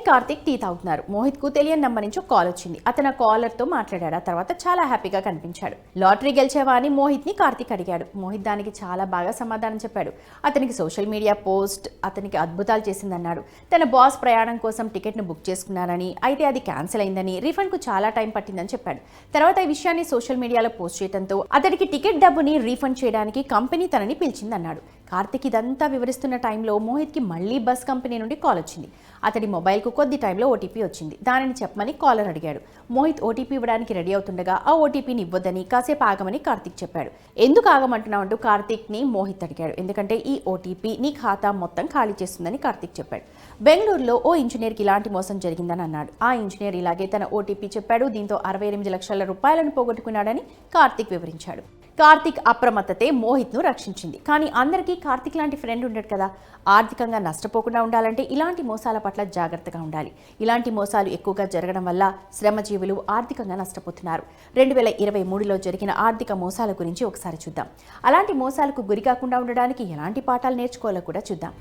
Karthik tea తాగుతున్నారు. మోహిత్కు తెలియని number నుంచి ఒక కాల్ వచ్చింది. అతను కాలర్తో మాట్లాడాడు. ఆ తర్వాత చాలా హ్యాపీగా కనిపించాడు. లాటరీ గెలిచావా అని మోహిత్ని కార్తిక్ అడిగాడు. మోహిత్ దానికి చాలా బాగా సమాధానం చెప్పాడు. అతనికి సోషల్ మీడియా పోస్ట్ అతనికి అద్భుతాలు చేసిందన్నాడు. తన బాస్ ప్రయాణం కోసం టికెట్ను బుక్ చేసుకున్నారని, అయితే అది క్యాన్సిల్ అయిందని, రీఫండ్కు చాలా టైం పట్టిందని చెప్పాడు. తర్వాత ఈ విషయాన్ని సోషల్ మీడియాలో పోస్ట్ చేయడంతో అతడికి టికెట్ డబ్బుని రీఫండ్ చేయడానికి కంపెనీ తనని పిలిచిందన్నాడు. కార్తిక్ ఇదంతా వివరిస్తున్న టైంలో మోహిత్కి మళ్ళీ బస్ కంపెనీ నుండి కాల్ వచ్చింది. అతడి మొబైల్కు కొద్ది టైంలో ఓటీపీ వచ్చింది. దానిని చెప్పమని కాలర్ అడిగాడు. మోహిత్ ఓటీపీ ఇవ్వడానికి రెడీ అవుతుండగా ఆ ఓటీపీని ఇవ్వద్దని, కాసేపు ఆగమని కార్తిక్ చెప్పాడు. ఎందుకు ఆగమంటున్నావు అంటూ కార్తిక్ని మోహిత్ అడిగాడు. ఎందుకంటే ఈ ఓటీపీ నీ ఖాతా మొత్తం ఖాళీ చేస్తుందని కార్తిక్ చెప్పాడు. బెంగళూరులో ఓ ఇంజనీర్కి ఇలాంటి మోసం జరిగిందని అన్నాడు. ఆ ఇంజనీర్ ఇలాగే తన ఓటీపీ చెప్పాడు. దీంతో 68 లక్షల రూపాయలను పోగొట్టుకున్నాడని కార్తిక్ వివరించాడు. కార్తిక్ అప్రమత్తతే మోహిత్ను రక్షించింది. కానీ అందరికీ కార్తిక్ లాంటి ఫ్రెండ్ ఉండడు కదా. ఆర్థికంగా నష్టపోకుండా ఉండాలంటే ఇలాంటి మోసాల పట్ల జాగ్రత్తగా ఉండాలి. ఇలాంటి మోసాలు ఎక్కువగా జరగడం వల్ల శ్రమజీవులు ఆర్థికంగా నష్టపోతున్నారు. 2023లో జరిగిన ఆర్థిక మోసాల గురించి ఒకసారి చూద్దాం. అలాంటి మోసాలకు గురి కాకుండా ఉండడానికి ఎలాంటి పాఠాలు నేర్చుకోవాలో కూడా చూద్దాం.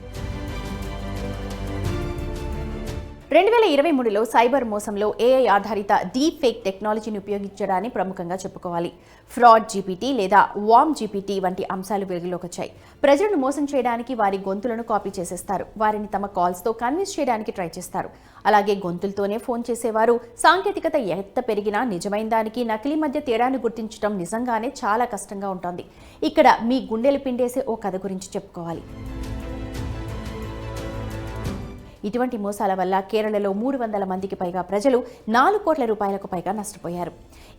2023లో సైబర్ మోసంలో ఏఐ ఆధారిత డీప్ ఫేక్ టెక్నాలజీని ఉపయోగించడాన్ని ప్రముఖంగా చెప్పుకోవాలి. ఫ్రాడ్ జీపీటీ లేదా వామ్ జీపీటీ వంటి అంశాలు వెలుగులోకి వచ్చాయి. ప్రజలను మోసం చేయడానికి వారి గొంతులను కాపీ చేసేస్తారు. వారిని తమ కాల్స్తో కన్విన్స్ చేయడానికి ట్రై చేస్తారు. అలాగే గొంతులతోనే ఫోన్ చేసేవారు. సాంకేతికత ఎంత పెరిగినా నిజమైన దానికి నకిలీ మధ్య తేడాను గుర్తించడం నిజంగానే చాలా కష్టంగా ఉంటుంది. ఇక్కడ మీ గుండెలు పిండేసే ఓ కథ గురించి చెప్పుకోవాలి. ఇటువంటి మోసాల వల్ల కేరళలో 300 మందికి పైగా ప్రజలు 4 కోట్ల రూపాయలకు పైగా నష్టపోయారు.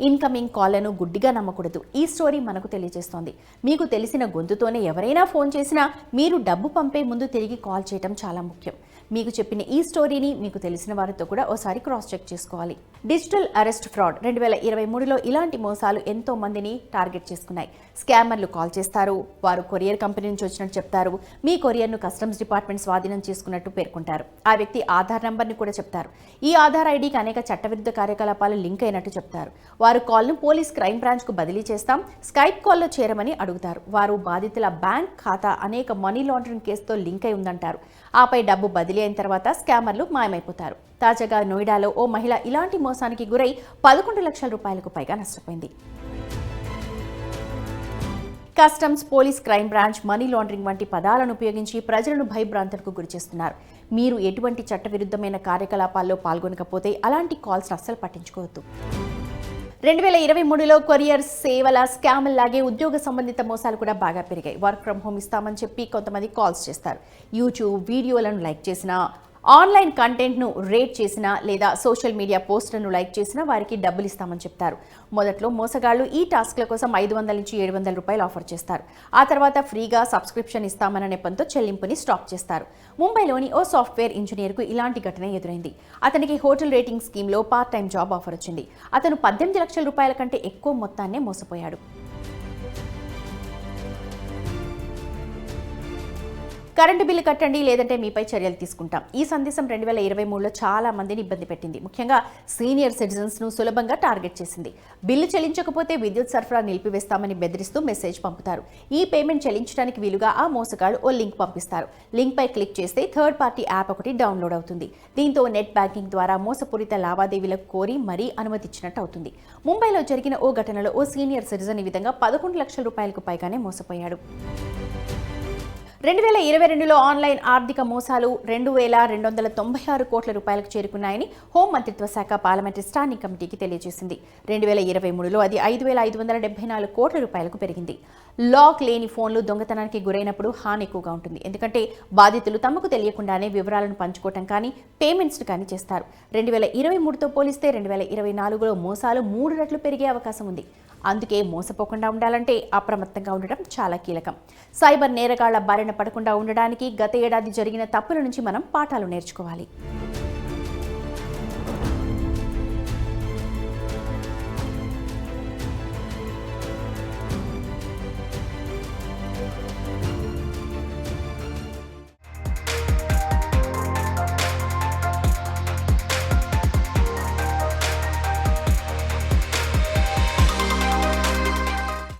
ఇన్కమింగ్ కాల్లను గుడ్డిగా నమ్మకూడదు. ఈ స్టోరీ మనకు తెలియజేస్తోంది. మీకు తెలిసిన గొంతుతోనే ఎవరైనా ఫోన్ చేసినా మీరు డబ్బు పంపే ముందు తిరిగి కాల్ చేయడం చాలా ముఖ్యం. మీకు చెప్పిన ఈ స్టోరీని మీకు తెలిసిన వారితో కూడా ఓసారి క్రాస్ చెక్ చేసుకోవాలి. డిజిటల్ అరెస్ట్ ఫ్రాడ్ 2023లో ఇలాంటి మోసాలు ఎంతో మందిని టార్గెట్ చేసుకున్నాయి. స్కామర్లు కాల్ చేస్తారు. వారు కొరియర్ కంపెనీ నుంచి వచ్చినట్టు చెప్తారు. మీ కొరియర్ను కస్టమ్స్ డిపార్ట్మెంట్ స్వాధీనం చేసుకున్నట్టు పేర్కొంటారు. ఆ వ్యక్తి ఆధార్ నంబర్ని కూడా చెప్తారు. ఈ ఆధార్ ఐడికి అనేక చట్టవిరుద్ధ కార్యకలాపాలు లింక్ అయినట్టు చెప్తారు. వారు కాల్ను పోలీస్ క్రైమ్ బ్రాంచ్కు బదిలీ చేస్తాం, స్కైప్ కాల్లో చేరమని అడుగుతారు. వారు బాధితుల బ్యాంక్ ఖాతా అనేక మనీ లాండరింగ్ కేసుతో లింక్ అయి ఉందంటారు. ఆపై డబ్బు బదిలీ అయిన తర్వాత స్కామర్లు మాయమైపోతారు. తాజాగా నోయిడాలో ఓ మహిళ ఇలాంటి మోసానికి గురై 11 లక్షల రూపాయలకు పైగా నష్టపోయింది. Customs, police crime branch, money laundering వంటి పదాలను ఉపయోగించి ప్రజలను భయభ్రాంతులకు గురిచేస్తున్నారు. మీరు ఎటువంటి చట్టవిరుద్ధమైన కార్యకలాపాల్లో పాల్గొనకపోతే అలాంటి కాల్స్ అస్సలు పట్టించుకోవద్దు. 2023లో కొరియర్ సేవల స్కామ్ల లాగే ఉద్యోగ సంబంధిత మోసాలు కూడా బాగా పెరిగాయి. వర్క్ ఫ్రమ్ హోమ్ ఇస్తామని చెప్పి కొంతమంది కాల్స్ చేస్తారు. యూట్యూబ్ వీడియోలను లైక్ చేసినా, ఆన్లైన్ కంటెంట్ను రేట్ చేసినా లేదా సోషల్ మీడియా పోస్టులను లైక్ చేసినా వారికి డబ్బులు ఇస్తామని చెప్తారు. మొదట్లో మోసగాళ్లు ఈ టాస్క్ల కోసం 500 నుంచి 700 రూపాయలు ఆఫర్ చేస్తారు. ఆ తర్వాత ఫ్రీగా సబ్స్క్రిప్షన్ ఇస్తామన్న నెపంతో చెల్లింపుని స్టాప్ చేస్తారు. ముంబైలోని ఓ సాఫ్ట్వేర్ ఇంజనీర్కు ఇలాంటి ఘటన ఎదురైంది. అతనికి హోటల్ రేటింగ్ స్కీమ్లో పార్ట్ టైం జాబ్ ఆఫర్ వచ్చింది. అతను 18 లక్షల రూపాయల కంటే ఎక్కువ మొత్తాన్నే మోసపోయాడు. కరెంటు బిల్లు కట్టండి లేదంటే మీపై చర్యలు తీసుకుంటాం. ఈ సందేశం 2023లో చాలా మందిని ఇబ్బంది పెట్టింది. ముఖ్యంగా సీనియర్ సిటిజన్స్ను సులభంగా టార్గెట్ చేసింది. బిల్లు చెల్లించకపోతే విద్యుత్ సరఫరా నిలిపివేస్తామని బెదిరిస్తూ మెసేజ్ పంపుతారు. ఈ పేమెంట్ చెల్లించడానికి వీలుగా ఆ మోసగాడు ఓ లింక్ పంపిస్తారు. లింక్పై క్లిక్ చేస్తే థర్డ్ పార్టీ యాప్ ఒకటి డౌన్లోడ్ అవుతుంది. దీంతో నెట్ బ్యాంకింగ్ ద్వారా మోసపూరిత లావాదేవీలకు కోరి మరీ అనుమతిచ్చినట్టు అవుతుంది. ముంబైలో జరిగిన ఓ ఘటనలో ఓ సీనియర్ సిటిజన్ ఈ విధంగా 11 లక్షల రూపాయలకు పైగానే మోసపోయాడు. 2022లో ఆన్లైన్ ఆర్థిక మోసాలు 2296 కోట్ల రూపాయలకు చేరుకున్నాయని హోం మంత్రిత్వ శాఖ పార్లమెంటరీ స్టాండింగ్ కమిటీకి తెలియజేసింది. 2023లో అది 5574 కోట్ల రూపాయలకు పెరిగింది. లాక్ లేని ఫోన్లు దొంగతనానికి గురైనప్పుడు హాని ఎక్కువగా ఉంటుంది. ఎందుకంటే బాధితులు తమకు తెలియకుండానే వివరాలను పంచుకోవటం కానీ పేమెంట్స్ కానీ చేస్తారు. 2023తో పోలిస్తే 2024లో మోసాలు 3 రెట్లు పెరిగే అవకాశం ఉంది. అందుకే మోసపోకుండా ఉండాలంటే అప్రమత్తంగా ఉండటం చాలా కీలకం. సైబర్ నేరగాళ్ల బారిన పడకుండా ఉండడానికి గత ఏడాది జరిగిన తప్పుల నుంచి మనం పాఠాలు నేర్చుకోవాలి.